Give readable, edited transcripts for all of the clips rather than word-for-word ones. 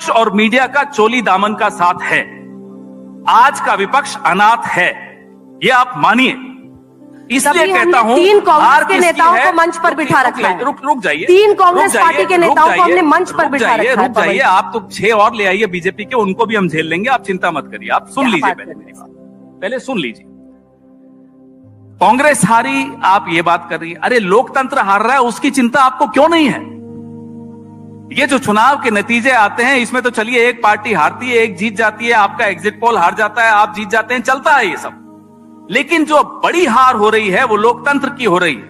विपक्ष और मीडिया का चोली दामन का साथ है। आज का विपक्ष अनाथ है, ये आप मानिए। इसलिए कहता हूं, 3 कांग्रेस के नेताओं को मंच पर बिठा रखा है। रुक जाइए। 3 कांग्रेस पार्टी के नेताओं को हमने मंच पर बिठा रखा है। रुक जाइए, आप तो 6 और ले आइए बीजेपी के, उनको भी हम झेल लेंगे, आप चिंता मत करिए। आप सुन लीजिए पहले मेरी बात, पहले सुन लीजिए। कांग्रेस हारी, आप ये बात कर रही है। अरे लोकतंत्र हार रहा है, उसकी चिंता आपको क्यों नहीं है? ये जो चुनाव के नतीजे आते हैं, इसमें तो चलिए एक पार्टी हारती है, एक जीत जाती है, आपका एग्जिट पोल हार जाता है, आप जीत जाते हैं, चलता है ये सब। लेकिन जो बड़ी हार हो रही है वो लोकतंत्र की हो रही है,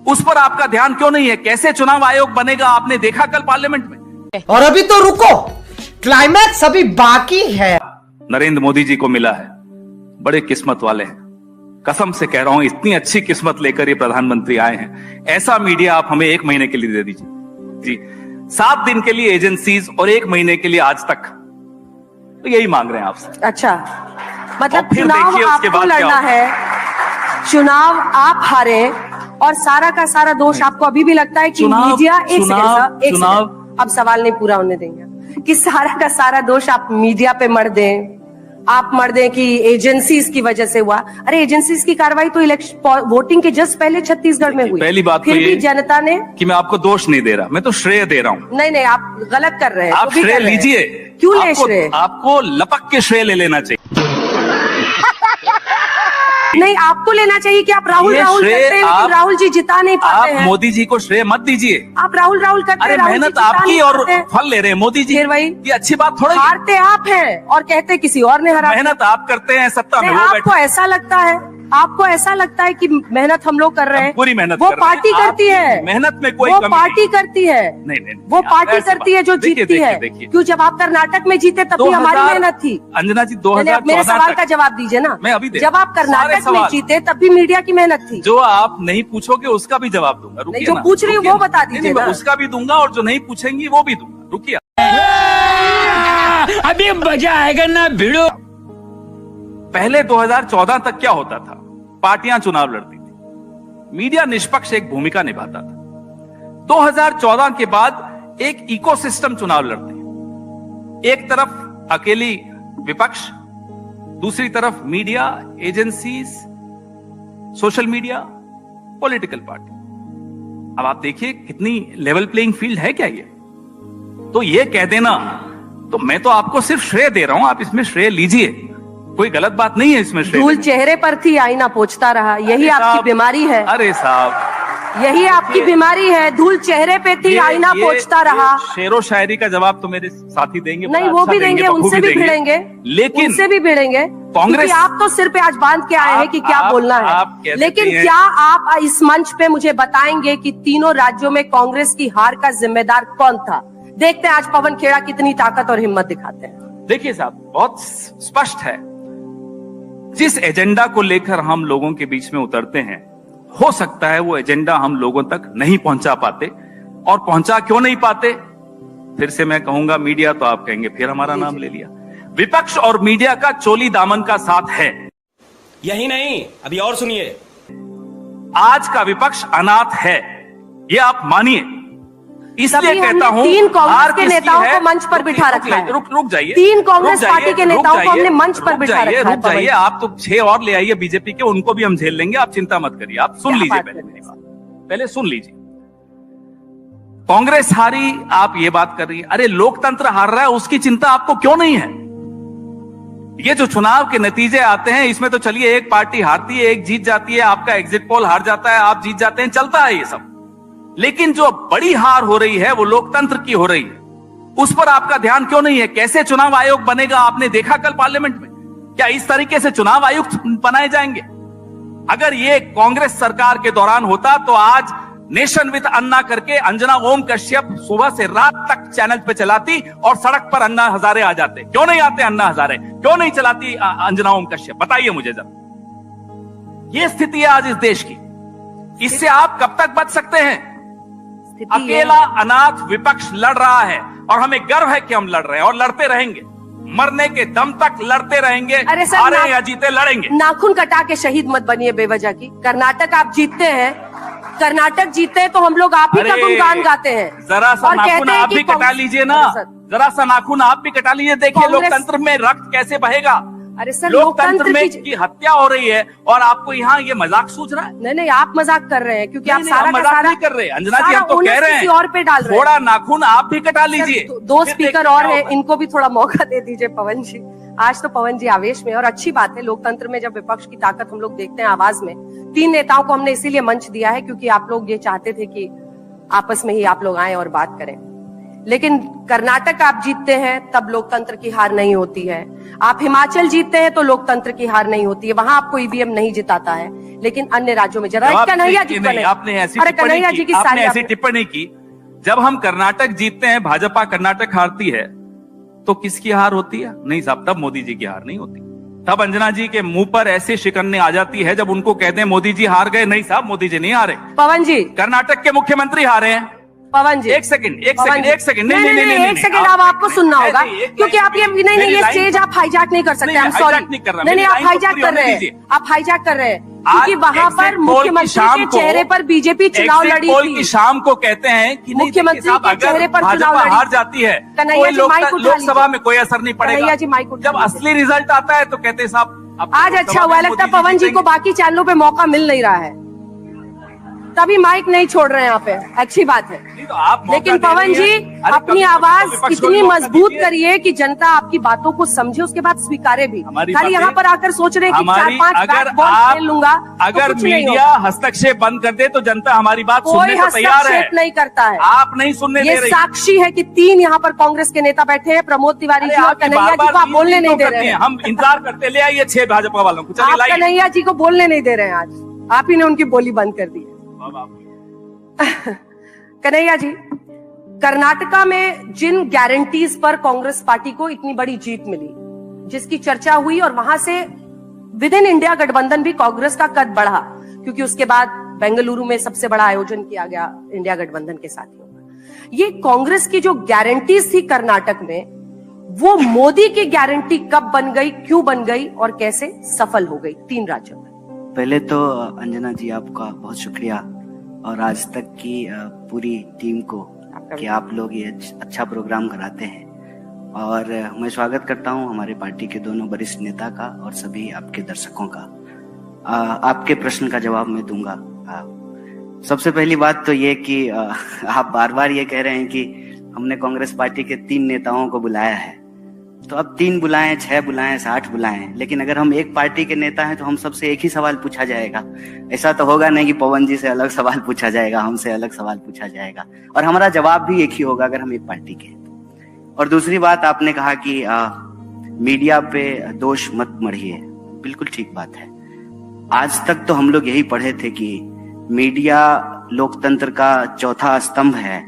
उस पर आपका ध्यान क्यों नहीं है? कैसे चुनाव आयोग बनेगा आपने देखा कल पार्लियामेंट में। और अभी तो रुको, क्लाइमैक्स अभी बाकी है। नरेंद्र मोदी जी को मिला है, बड़े किस्मत वाले हैं, कसम से कह रहा हूं, इतनी अच्छी किस्मत लेकर ये प्रधानमंत्री आए हैं। ऐसा मीडिया आप हमें 1 महीने के लिए दे दीजिए जी, 7 दिन के लिए एजेंसीज और 1 महीने के लिए आज तक, तो यही मांग रहे हैं आपसे। अच्छा, मतलब चुनाव आपको लड़ना है, चुनाव आप हारे और सारा का सारा दोष आपको अभी भी लगता है कि मीडिया, एक सेकंड, अब सवाल नहीं पूरा होने देंगे, कि सारा का सारा दोष आप मीडिया पे मर दें, आप मर दें कि एजेंसीज की वजह से हुआ। अरे एजेंसीज की कार्रवाई तो इलेक्शन वोटिंग के जस्ट पहले छत्तीसगढ़ में हुई। पहली बात फिर भी जनता ने, कि मैं आपको दोष नहीं दे रहा, मैं तो श्रेय दे रहा हूँ। नहीं, आप गलत कर रहे हैं। आप श्रेय लीजिए। क्यों ले श्रेय? आपको लपक के श्रेय ले लेना चाहिए। नहीं, आपको लेना चाहिए कि आप राहुल करते हैं, लेकिन राहुल जी जिता नहीं पाते हैं। आप मोदी जी को श्रेय मत दीजिए। आप राहुल करते हैं, मेहनत आपकी और फल ले रहे हैं मोदी जी। वही, ये अच्छी बात थोड़ी। हारते आप हैं और कहते किसी और ने हरा। मेहनत आप करते हैं, सत्ता में वो बैठे। आपको ऐसा लगता है, आपको ऐसा लगता है कि मेहनत हम लोग कर रहे हैं। पूरी मेहनत वो पार्टी करती है, मेहनत में कोई वो पार्टी करती है। नहीं, वो पार्टी करती है जो जीतती है। क्यों, जब आप कर्नाटक में जीते तब भी हमारी मेहनत थी। अंजना जी, 2014 मेरे सवाल का जवाब दीजिए ना। मैं अभी जब आप कर्नाटक में जीते तब भी मीडिया की मेहनत थी। जो आप नहीं पूछोगे उसका भी जवाब दूंगा। जो पूछ रही हूँ वो बता दीजिए ना। उसका भी दूंगा और जो नहीं पूछेंगी वो भी दूंगा। रुकिए, अभी मजा आएगा ना भिड़ो। पहले 2014 तक क्या होता था? पार्टियां चुनाव लड़ती थी, मीडिया निष्पक्ष एक भूमिका निभाता था। 2014 के बाद एक इकोसिस्टम चुनाव लड़ती है। एक तरफ अकेली विपक्ष, दूसरी तरफ media, agencies, social media, political party. अब आप देखिए कितनी लेवल प्लेइंग फील्ड है क्या ये? तो ये कह देना, तो मैं तो आपको सिर्फ श्रेय दे रहा हूं, आप इसमें श्रेय लीजिए, कोई गलत बात नहीं है इसमें। धूल चेहरे पर थी, आईना पोंछता रहा, यही आपकी बीमारी है। अरे साहब, यही आपकी बीमारी है। धूल चेहरे पे थी, आईना पोंछता रहा। शेरो शायरी का जवाब तो मेरे साथी देंगे। नहीं, वो भी देंगे, उनसे भी भिड़ेंगे, लेकिन उनसे भी भिड़ेंगे। कांग्रेस, आप तो सिर पे आज बांध के आए हैं कि क्या बोलना है। लेकिन क्या आप इस मंच पे मुझे बताएंगे कि तीनों राज्यों में कांग्रेस की हार का जिम्मेदार कौन था? देखते हैं आज पवन खेड़ा कितनी ताकत और हिम्मत दिखाते हैं। देखिए साहब, बहुत स्पष्ट है, जिस एजेंडा को लेकर हम लोगों के बीच में उतरते हैं, हो सकता है वो एजेंडा हम लोगों तक नहीं पहुंचा पाते। और पहुंचा क्यों नहीं पाते? फिर से मैं कहूंगा मीडिया, तो आप कहेंगे फिर हमारा नाम ले लिया। विपक्ष और मीडिया का चोली दामन का साथ है। यही नहीं, अभी और सुनिए। आज का विपक्ष अनाथ है, ये आप मानिए। इसलिए कहता हूं, 3 कांग्रेस के नेताओं को मंच पर बिठा रखा है। रुक जाइए। 3 कांग्रेस पार्टी के नेताओं को हमने मंच पर बिठा रखा है। रुक जाइए, आप तो 6 और ले आइए बीजेपी के, उनको भी हम झेल लेंगे, आप चिंता मत करिए। आप सुन लीजिए पहले मेरी बात, पहले सुन लीजिए। कांग्रेस हारी, आप ये बात कर रही है। अरे लोकतंत्र हार रहा है, उसकी चिंता आपको क्यों नहीं है? ये जो चुनाव के नतीजे आते हैं, इसमें तो चलिए एक पार्टी हारती है, एक जीत जाती है, आपका एग्जिट पोल हार जाता है, आप जीत जाते हैं, चलता है ये सब। लेकिन जो बड़ी हार हो रही है वो लोकतंत्र की हो रही है, उस पर आपका ध्यान क्यों नहीं है? कैसे चुनाव आयोग बनेगा आपने देखा कल पार्लियामेंट में। क्या इस तरीके से चुनाव आयुक्त बनाए जाएंगे? अगर ये कांग्रेस सरकार के दौरान होता तो आज नेशन विद अन्ना करके अंजना ओम कश्यप सुबह से रात तक चैनल पे चलाती और सड़क पर अन्ना हजारे आ जाते। क्यों नहीं आते अन्ना हजारे? क्यों नहीं चलाती अंजना ओम कश्यप? बताइए मुझे जरा। ये स्थिति है आज इस देश की। इससे आप कब तक बच सकते हैं? अकेला अनाथ विपक्ष लड़ रहा है और हमें गर्व है कि हम लड़ रहे हैं और लड़ते रहेंगे, मरने के दम तक लड़ते रहेंगे। हारे या जीते लड़ेंगे। नाखून कटा के शहीद मत बनिए बेवजह की। कर्नाटक आप जीतते हैं, कर्नाटक जीते तो हम लोग आप ही का गुणगान गाते हैं। जरा सा नाखून आप भी कटा लीजिए ना, जरा सा नाखून आप भी कटा लीजिए, देखिए लोकतंत्र में रक्त कैसे बहेगा। अरे सर, लोकतंत्र में की हत्या हो रही है और आपको यहाँ ये मजाक सूझ रहा है। नहीं, आप मजाक कर रहे हैं, क्योंकि आप सारा का मजाक सारा नहीं कर रहे अंजना जी, हम तो कह रहे हैं और पे डाल रहे हैं। थोड़ा नाखून आप भी कटा लीजिए। दो स्पीकर और हैं, इनको भी थोड़ा मौका दे दीजिए पवन जी। आज तो पवन जी आवेश में, और अच्छी बात है लोकतंत्र में जब विपक्ष की ताकत हम लोग देखते हैं आवाज में। 3 नेताओं को हमने इसीलिए मंच दिया है क्योंकि आप लोग ये चाहते थे कि आपस में ही आप लोग आए और बात करें। लेकिन कर्नाटक आप जीतते हैं तब लोकतंत्र की हार नहीं होती है, आप हिमाचल जीतते हैं तो लोकतंत्र की हार नहीं होती है, वहां आपको ईवीएम नहीं जिताता है, लेकिन अन्य राज्यों में जरा कन्हैया जी आपने ऐसी टिप्पणी की। जब हम कर्नाटक जीतते हैं, भाजपा कर्नाटक हारती है तो किसकी हार होती है? नहीं साहब, तब मोदी जी की हार नहीं होती। तब अंजना जी के मुंह पर ऐसी शिकन्नी आ जाती है जब उनको कहते हैं मोदी जी हार गए। नहीं साहब, मोदी जी नहीं हारे, पवन जी कर्नाटक के मुख्यमंत्री हारे हैं। पवन जी एक सेकंड नहीं, एक सेकंड अब आपको सुनना होगा, क्योंकि आप ये नहीं, ये स्टेज आप हाईजैक नहीं कर सकते। सॉरी, नहीं, आप हाईजैक कर रहे हैं, आप हाईजैक कर रहे हैं, क्योंकि वहां पर मुख्यमंत्री के चेहरे पर बीजेपी चुनाव लड़ी थी। की शाम को कहते हैं कि मुख्यमंत्री के चेहरे पर चुनाव हार जाती है, लोकसभा में कोई असर नहीं पड़ेगा। जब असली रिजल्ट आता है तो कहते हैं साहब आज अच्छा हुआ, लगता है पवन जी को बाकी चैनलों पे मौका मिल नहीं रहा है, तभी माइक नहीं छोड़ रहे हैं यहाँ पे। अच्छी बात है, तो आप लेकिन पवन जी अपनी आवाज इतनी मजबूत करिए कि जनता आपकी बातों को समझे, उसके बाद स्वीकारे भी। खाली यहाँ पर आकर सोच रहे हैं कि 4-5 बैट बॉल खेल लूंगा। अगर मीडिया हस्तक्षेप बंद कर दे तो जनता हमारी बात सुनने को तैयार है। नहीं करता है, आप नहीं सुनने दे रहे। साक्षी है कि 3 यहाँ पर कांग्रेस के नेता बैठे हैं, प्रमोद तिवारी जी और कन्हैया जी को आप बोलने नहीं दे रहे हैं। हम इंतजार करते ले आइए 6 भाजपा वालों को, आप कन्हैया जी को बोलने नहीं दे रहे हैं। आज आप ही ने उनकी बोली बंद कर दी है। कन्हैया जी, कर्नाटका में जिन गारंटीज पर कांग्रेस पार्टी को इतनी बड़ी जीत मिली, जिसकी चर्चा हुई, और वहां से विद इन इंडिया गठबंधन भी कांग्रेस का कद बढ़ा, क्योंकि उसके बाद बेंगलुरु में सबसे बड़ा आयोजन किया गया इंडिया गठबंधन के साथियों का। ये कांग्रेस की जो गारंटीज थी कर्नाटक में, वो मोदी की गारंटी कब बन गई, क्यों बन गई और कैसे सफल हो गई 3 राज्यों में? पहले तो अंजना जी आपका बहुत शुक्रिया, और आज तक की पूरी टीम को कि आप लोग ये अच्छा प्रोग्राम कराते हैं। और मैं स्वागत करता हूं हमारे पार्टी के दोनों वरिष्ठ नेता का और सभी आपके दर्शकों का। आपके प्रश्न का जवाब मैं दूंगा। सबसे पहली बात तो ये कि आप बार बार ये कह रहे हैं कि हमने कांग्रेस पार्टी के 3 नेताओं को बुलाया है, तो अब 3 बुलाएं, 6 बुलाएं, 60 बुलाएं, लेकिन अगर हम एक पार्टी के नेता हैं तो हम सबसे एक ही सवाल पूछा जाएगा। ऐसा तो होगा नहीं कि पवन जी से अलग सवाल पूछा जाएगा, हमसे अलग सवाल पूछा जाएगा, और हमारा जवाब भी एक ही होगा अगर हम एक पार्टी के हैं। और दूसरी बात, आपने कहा कि मीडिया पे दोष मत मढ़िए, बिल्कुल ठीक बात है। आज तक तो हम लोग यही पढ़े थे कि मीडिया लोकतंत्र का चौथा स्तंभ है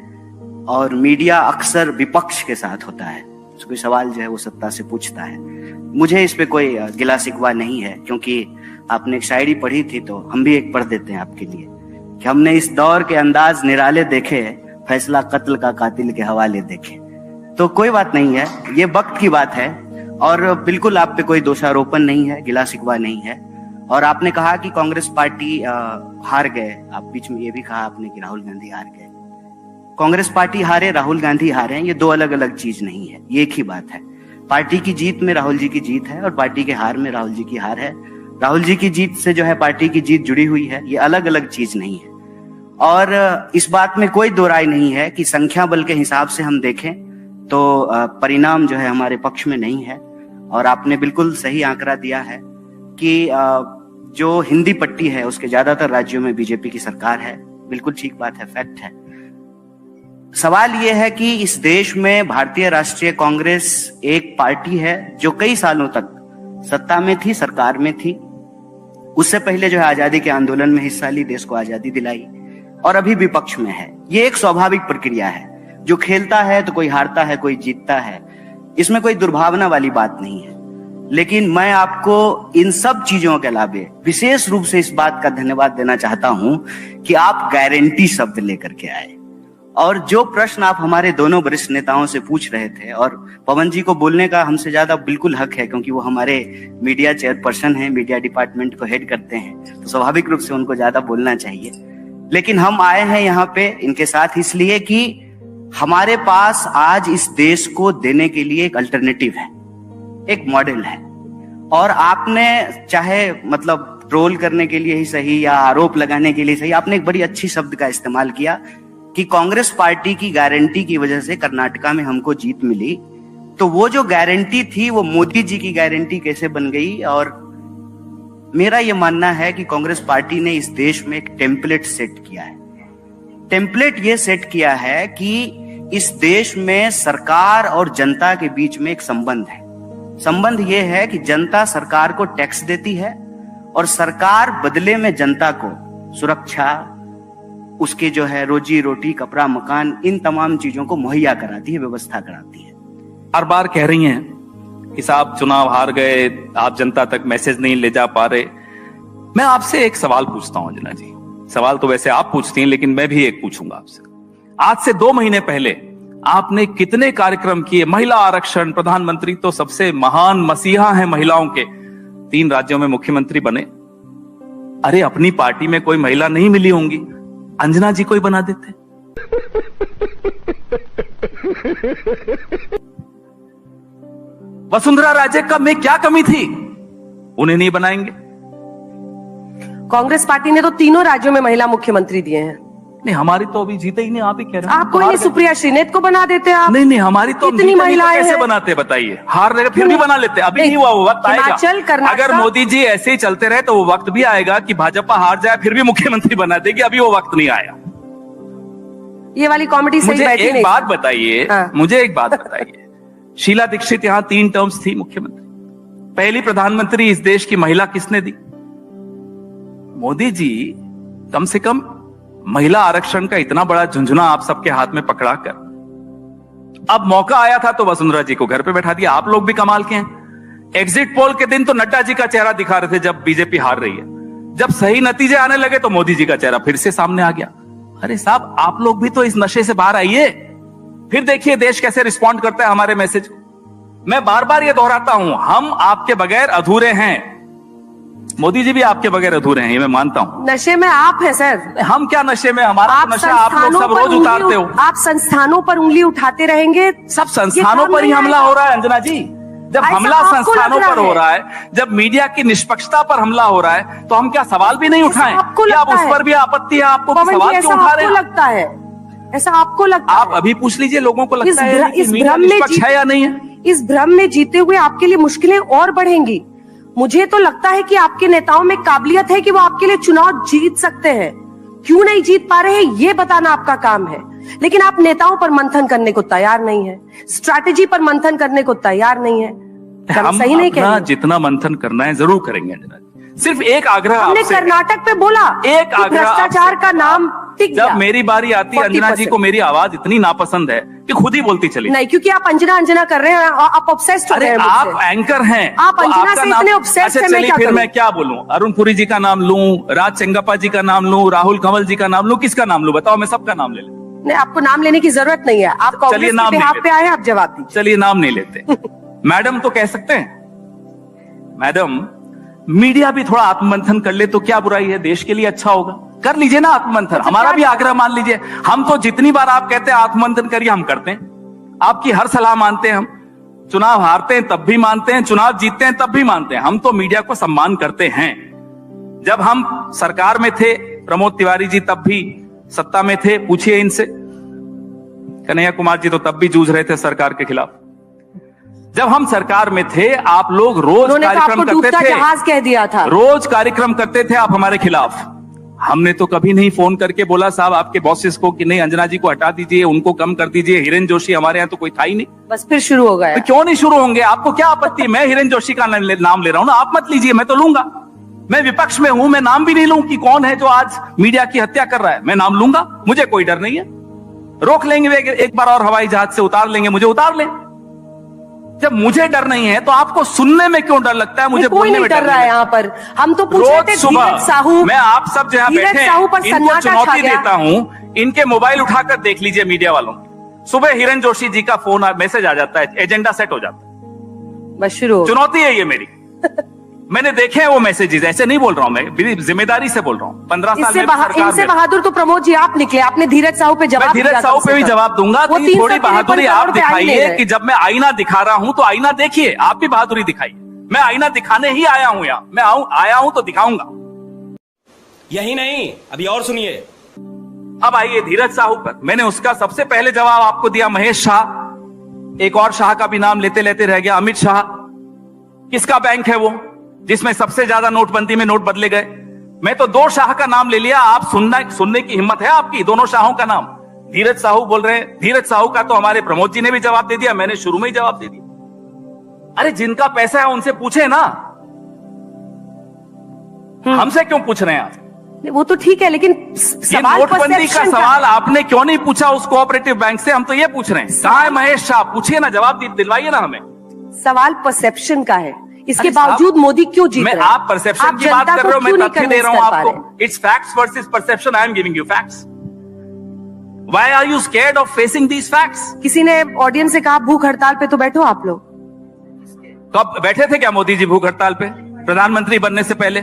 और मीडिया अक्सर विपक्ष के साथ होता है, कोई सवाल जो है वो सत्ता से पूछता है। मुझे इस पे कोई गिला शिकवा नहीं है, क्योंकि आपने एक शायरी पढ़ी थी तो हम भी एक पढ़ देते हैं आपके लिए कि हमने इस दौर के अंदाज निराले देखे, फैसला कत्ल का कातिल के हवाले देखे। तो कोई बात नहीं है, ये वक्त की बात है, और बिल्कुल आप पे कोई दोषारोपण नहीं है, गिला शिकवा नहीं है। और आपने कहा कि कांग्रेस पार्टी हार गए, आप बीच में ये भी कहा आपने कि राहुल गांधी हार गए। कांग्रेस पार्टी हारे, राहुल गांधी हारे, ये 2 अलग अलग चीज नहीं है, ये एक ही बात है। पार्टी की जीत में राहुल जी की जीत है और पार्टी के हार में राहुल जी की हार है। राहुल जी की जीत से जो है पार्टी की जीत जुड़ी हुई है, ये अलग अलग चीज नहीं है। और इस बात में कोई दो राय नहीं है कि संख्या बल के हिसाब से हम देखें तो परिणाम जो है हमारे पक्ष में नहीं है। और आपने बिल्कुल सही आंकड़ा दिया है कि जो हिंदी पट्टी है उसके ज्यादातर राज्यों में बीजेपी की सरकार है, बिल्कुल ठीक बात है, फैक्ट है। सवाल यह है कि इस देश में भारतीय राष्ट्रीय कांग्रेस एक पार्टी है जो कई सालों तक सत्ता में थी, सरकार में थी, उससे पहले जो है आजादी के आंदोलन में हिस्सा ली, देश को आजादी दिलाई, और अभी विपक्ष में है। ये एक स्वाभाविक प्रक्रिया है, जो खेलता है तो कोई हारता है, कोई जीतता है, इसमें कोई दुर्भावना वाली बात नहीं है। लेकिन मैं आपको इन सब चीजों के अलावे विशेष रूप से इस बात का धन्यवाद देना चाहता हूं कि आप गारंटी शब्द लेकर के आए, और जो प्रश्न आप हमारे दोनों वरिष्ठ नेताओं से पूछ रहे थे, और पवन जी को बोलने का हमसे ज्यादा बिल्कुल हक है क्योंकि वो हमारे मीडिया चेयरपर्सन हैं, मीडिया डिपार्टमेंट को हेड करते हैं, तो स्वाभाविक रूप से उनको ज्यादा बोलना चाहिए। लेकिन हम आए हैं यहाँ पे इनके साथ इसलिए कि हमारे पास आज इस देश को देने के लिए एक अल्टरनेटिव है, एक मॉडल है। और आपने चाहे मतलब ट्रोल करने के लिए ही सही या आरोप लगाने के लिए सही, आपने एक बड़ी अच्छी शब्द का इस्तेमाल किया कि कांग्रेस पार्टी की गारंटी की वजह से कर्नाटका में हमको जीत मिली। तो वो जो गारंटी थी वो मोदी जी की गारंटी कैसे बन गई? और मेरा ये मानना है कि कांग्रेस पार्टी ने इस देश में एक टेम्पलेट सेट किया है। टेम्पलेट ये सेट किया है कि इस देश में सरकार और जनता के बीच में एक संबंध है। संबंध ये है कि जनता सरकार को टैक्स देती है और सरकार बदले में जनता को सुरक्षा, उसके जो है रोजी रोटी, कपड़ा, मकान, इन तमाम चीजों को मुहैया कराती है, व्यवस्था कराती है। बार बार कह रही हैं कि साहब चुनाव हार गए, आप जनता तक मैसेज नहीं ले जा पा रहे। मैं आपसे एक सवाल पूछता हूं अंजना जी। सवाल तो वैसे आप पूछती हैं, लेकिन मैं भी एक पूछूंगा आपसे। आज से 2 महीने पहले आपने कितने कार्यक्रम किए? महिला आरक्षण, प्रधानमंत्री तो सबसे महान मसीहा हैं महिलाओं के, 3 राज्यों में मुख्यमंत्री बने। अरे अपनी पार्टी में कोई महिला नहीं मिली होंगी, अंजना जी को ही बना देते। वसुंधरा राजे का में क्या कमी थी? उन्हें नहीं बनाएंगे? कांग्रेस पार्टी ने तो तीनों राज्यों में महिला मुख्यमंत्री दिए हैं। नहीं, हमारी तो अभी जीते ही नहीं। आप ही कह रहे हैं आपको नहीं, सुप्रिया श्रीनेत को बना देते आप। नहीं, हमारी तो कितनी महिलाएं कैसे हैं? बनाते बताइए? हार रहे फिर भी बना लेते। अभी नहीं हुआ, वो वक्त आएगा। अगर मोदी जी ऐसे ही चलते रहे तो वो वक्त भी आएगा कि भाजपा हार जाए फिर भी मुख्यमंत्री बना देगी। अभी वो वक्त नहीं आया। ये वाली कॉमेडी सही बैठी नहीं। मुझे एक बात बताइए। शीला दीक्षित यहाँ 3 टर्म्स थी मुख्यमंत्री। पहली प्रधानमंत्री इस देश की महिला किसने दी? मोदी जी कम से कम महिला आरक्षण का इतना बड़ा झुंझुना आप सबके हाथ में पकड़ाकर, अब मौका आया था तो वसुंधरा जी को घर पे बैठा दिया। आप लोग भी कमाल के हैं। एग्जिट पोल के दिन तो नड्डा जी का चेहरा दिखा रहे थे जब बीजेपी हार रही है। जब सही नतीजे आने लगे तो मोदी जी का चेहरा फिर से सामने आ गया। अरे साहब, आप लोग भी तो इस नशे से बाहर आइए। फिर देखिए देश कैसे रिस्पॉन्ड करता है हमारे मैसेज को। मैं बार बार ये दोहराता हूं, हम आपके बगैर अधूरे हैं। मोदी जी भी आपके बगैर अधूरे हैं, ये मैं मानता हूं। नशे में आप हैं सर। हम क्या नशे में? हमारा तो नशा आप लोग सब रोज उतारते हो। आप संस्थानों पर उंगली उठाते रहेंगे। सब संस्थानों पर ही हमला हो रहा है अंजना जी। जब हमला संस्थानों पर हो रहा है, जब मीडिया की निष्पक्षता पर हमला हो रहा है, तो हम क्या सवाल भी नहीं उठाएं? क्या अब उस पर भी आपत्ति है आपको? सवाल क्यों उठा रहे हैं? लगता है ऐसा आपको लगता है? आप अभी पूछ लीजिए लोगों को लगता है इस भ्रम में है या नहीं है? इस भ्रम में जीते हुए आपके लिए मुश्किलें और बढ़ेंगी। मुझे तो लगता है कि आपके नेताओं में काबिलियत है कि वो आपके लिए चुनाव जीत सकते हैं। क्यों नहीं जीत पा रहे हैं ये बताना आपका काम है। लेकिन आप नेताओं पर मंथन करने को तैयार नहीं है, स्ट्रैटेजी पर मंथन करने को तैयार नहीं है। हम सही नहीं कह रहे? जितना मंथन करना है जरूर करेंगे। सिर्फ एक आग्रह हमने कर्नाटक पे बोला, एक आग्रह, भ्रष्टाचार का नाम टिक गया। जब मेरी बारी आती है, अंजना जी को मेरी आवाज इतनी नापसंद है कि खुद ही बोलती चली। नहीं, क्योंकि आप अंजना कर रहे हैं, आप ऑब्सेस्ड हो रहे हैं। आप एंकर हैं, आप अंजना से इतने ऑब्सेस्ड हैं। चलिए फिर मैं क्या बोलूं? अरुण पुरी जी का नाम लूं, राज चंगप्पा जी का नाम लूं, राहुल कंवल जी का नाम लूं, किसका नाम लूं? बताओ, मैं सबका नाम ले लूं। नहीं, आपको नाम लेने की जरूरत नहीं है। आप कांग्रेस के बिहाफ पे आए, आप जवाब दीजिए। चलिए नाम नहीं लेते। मैडम तो कह सकते हैं। मैडम, मीडिया भी थोड़ा आत्ममंथन कर ले तो क्या बुराई है? देश के लिए अच्छा होगा। कर लीजिए ना आत्ममंथन। हमारा भी आग्रह मान लीजिए। हम तो जितनी बार आप कहते हैं आत्ममंथन करिए, हम करते हैं। आपकी हर सलाह मानते हैं हम। चुनाव हारते हैं तब भी मानते हैं, चुनाव जीतते हैं तब भी मानते हैं। हम तो मीडिया को सम्मान करते हैं। जब हम सरकार में थे, प्रमोद तिवारी जी तब भी सत्ता में थे, पूछिए इनसे। कन्हैया कुमार जी तो तब भी जूझ रहे थे सरकार के खिलाफ। जब हम सरकार में थे, आप लोग रोज कार्यक्रम करते थे, जहाज कह दिया था, रोज कार्यक्रम करते थे आप हमारे खिलाफ। हमने तो कभी नहीं फोन करके बोला साहब आपके बॉसेस को कि नहीं अंजना जी को हटा दीजिए, उनको कम कर दीजिए। हिरेन जोशी हमारे यहाँ तो कोई था ही नहीं। बस फिर शुरू हो गया। तो क्यों नहीं शुरू होंगे? आपको क्या आपत्ति? मैं हिरेन जोशी का नाम ले रहा हूं ना, आप मत लीजिए, मैं तो लूंगा। मैं विपक्ष में हूं, मैं नाम भी नहीं लूं कि कौन है जो आज मीडिया की हत्या कर रहा है। मैं नाम लूंगा, मुझे कोई डर नहीं है। रोक लेंगे एक बार और, हवाई जहाज से उतार लेंगे, मुझे उतार लें। जब मुझे डर नहीं है तो आपको सुनने में क्यों डर लगता है? मुझे बोलने में डर रहा है। यहाँ पर हम तो पूछ रहे थे धीरज साहू, मैं आप सब जो यहाँ बैठे हैं इनको चुनौती देता हूं, इनके मोबाइल उठाकर देख लीजिए मीडिया वालों। सुबह हिरेन जोशी जी का फोन मैसेज आ जाता है, एजेंडा सेट हो जाता है। बस शुरू। चुनौती है ये मेरी। मैंने देखे हैं वो मैसेजेस, ऐसे नहीं बोल रहा हूं मैं, जिम्मेदारी से बोल रहा हूं। 15 साल में सरकार इनसे में बहादुर तो प्रमोद जी आप निकले, आपने धीरज साहू पे जवाब मैं धीरज साहू पे भी जवाब दूंगा। वो कि थोड़ी बहादुरी आप दिखाइए कि जब मैं आईना दिखा रहा हूं तो आईना देखिए, आप भी बहादुरी दिखाइए। मैं आईना दिखाने ही आया हूं यहाँ, मैं आया हूं तो दिखाऊंगा। यही नहीं, अभी और सुनिए। अब आइए धीरज साहू पर। मैंने उसका सबसे पहले जवाब आपको दिया महेश शाह, एक और शाह का भी नाम लेते लेते रह गया, अमित शाह। किसका बैंक है वो जिसमें सबसे ज्यादा नोटबंदी में नोट बदले गए? मैं तो 2 शाह का नाम ले लिया, आप सुनने की हिम्मत है आपकी? दोनों शाहों का नाम धीरज साहू बोल रहे हैं। धीरज साहू का तो हमारे प्रमोद जी ने भी जवाब दे दिया, मैंने शुरू में ही जवाब दे दिया। अरे जिनका पैसा है उनसे पूछे ना, हमसे क्यों पूछ रहे हैं आप? वो तो ठीक है, लेकिन ये नोटबंदी का सवाल आपने क्यों नहीं पूछा उस कोऑपरेटिव बैंक से? हम तो ये पूछ रहे हैं, कहां है महेश शाह? पूछिए ना, जवाब दिलवाइए ना हमें। सवाल परसेप्शन का है, इसके बावजूद मोदी क्यों जीत रहे हैं? आप परसेप्शन की बात कर रहे हो, मैं तथ्य दे रहा हूं आपको। It's facts versus perception, I am giving you facts. Why are you scared of facing these facts? किसी ने ऑडियंस से कहा भूख हड़ताल पे तो बैठो आप लोग। कब बैठे थे क्या मोदी जी भूख हड़ताल पे प्रधानमंत्री बनने से पहले?